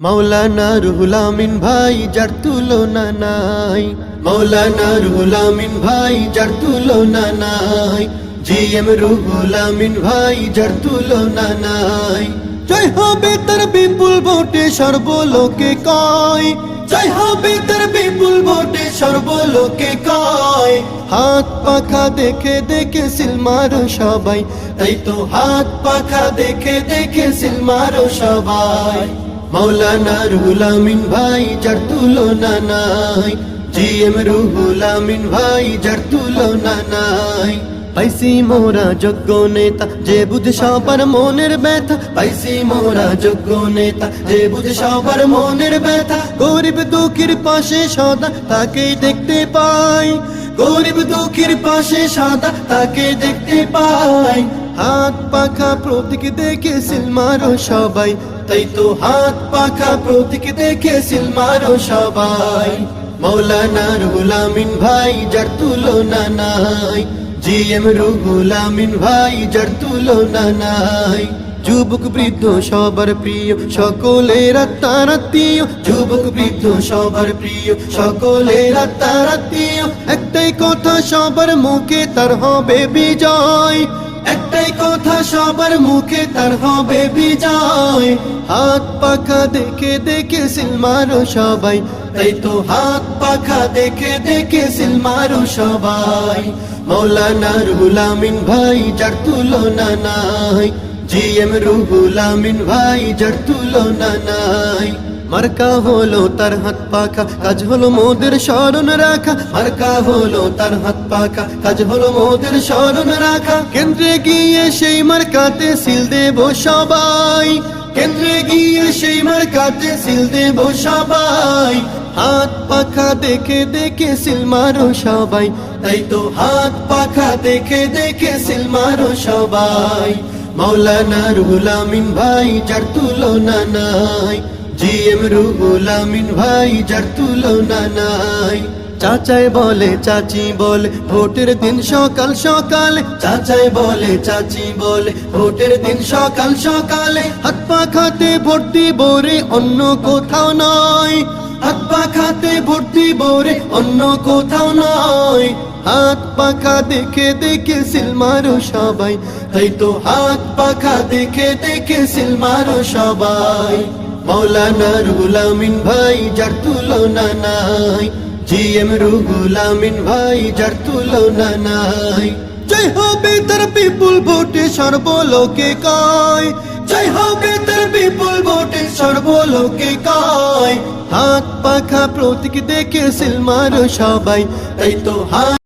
মাওলানা রুহুল আমিন ভাই যার তুলনা নাই, মাওলানা রুহুল আমিন ভাই যার তুলনা নাই, জিএম রুহুল আমিন ভাই যার তুলনা নাই। জয় হবে তার বিপুল ভোটে সর্বলোকে কয়, জয় হবে তার বিপুল ভোটে সর্বলোকে কয়। হাত পাখা দেখে দেখে সিল মারো সবাই, তাই তো হাত পাখা দেখে দেখে সিল মারো সবাই। মাওলানা রুহুল আমিন ভাই যার তুলনা নাই, জিএম রুহুল আমিন ভাই যার তুলনা নাই। পাইছি মোরা যোগ্য নেতা যে বুঝে সবার মনের ব্যথা, পাইছি মোরা যোগ্য নেতা যে বুঝে সবার মনের ব্যথা। গরিব দুঃখীর পাশে সদা তাকেই দেখতে পাই, গরিব দুঃখীর পাশে সদা তাকে দেখতে পাই। হাত পাখা প্রতীক দেখে সিল মারো সবাই, তাই তো হাত পাখা প্রতীক দেখে সিল মারো সবাই। মাওলানা রুহুল আমিন ভাই যার তুলনা নাই, জিএম রুহুল আমিন ভাই যার তুলনা নাই। যুবক বৃদ্ধ সবার প্রিয়, সকলের আত্মার আত্মীয়, যুবক বৃদ্ধ সবার প্রিয়, সকলের আত্মার আত্মীয়। একটাই কথা সবার মুখে তার হবে বিজয়, একটাই কথা সবার মুখে তার হবে বিজয়। হাত পাখা দেখে দেখে সিল মারো সবাই, তাই তো হাত পাখা দেখে দেখে সিল মারো সবাই। মাওলানা রুহুল আমিন ভাই যার তুলনা নাই, জিএম রুহুল আমিন ভাই যার তুলনা নাই। মার্কা হলো তার হাত পাখা, কাজ হলো মোদের স্মরণ রাখা, মার্কা হলো তার হাত পাখা, কাজ হলো মোদের স্মরণ রাখা। কেন্দ্রে গিয়ে সেই মার্কাতে সিল দেব সবাই, কেন্দ্রে গিয়ে সেই মার্কাতে সিল দেব সবাই। হাত পাখা দেখে দেখে সিল মারো সবাই, তাই তো হাত পাখা দেখে দেখে সিল মারো সবাই। মাওলানা রুহুল আমিন ভাই যার তুলনা নাই, জিএম রুহুল আমিন ভাই যার তুলনা নাই। চাচাই বলে চাচি বলে ভোটের দিন সকাল সকালে, চাচাই বলে চাচি বলে ভোটের দিন সকাল সকালে। হাত পাখাতে ভোট দিব রে অন্য কোথাও নয়, হাত পাখাতে ভোট দিব রে অন্য কোথাও নয়। হাত পাখা দেখে দেখে সিল মারো সবাই, তাই তো হাত পাখা দেখে দেখে সিল মারো সবাই। মাওলানা রুহুল আমিন ভাই যার তুলনা নাই, জিএম রুহুল আমিন ভাই যার তুলনা নাই। জয় হবে তার বিপুল ভোটে সর্বলোকে কয়, জয় হবে তার বিপুল ভোটে সর্বলোকে কয়। হাত পাখা প্রতীক দেখে সিল মারো সবাই, তাই তো হাত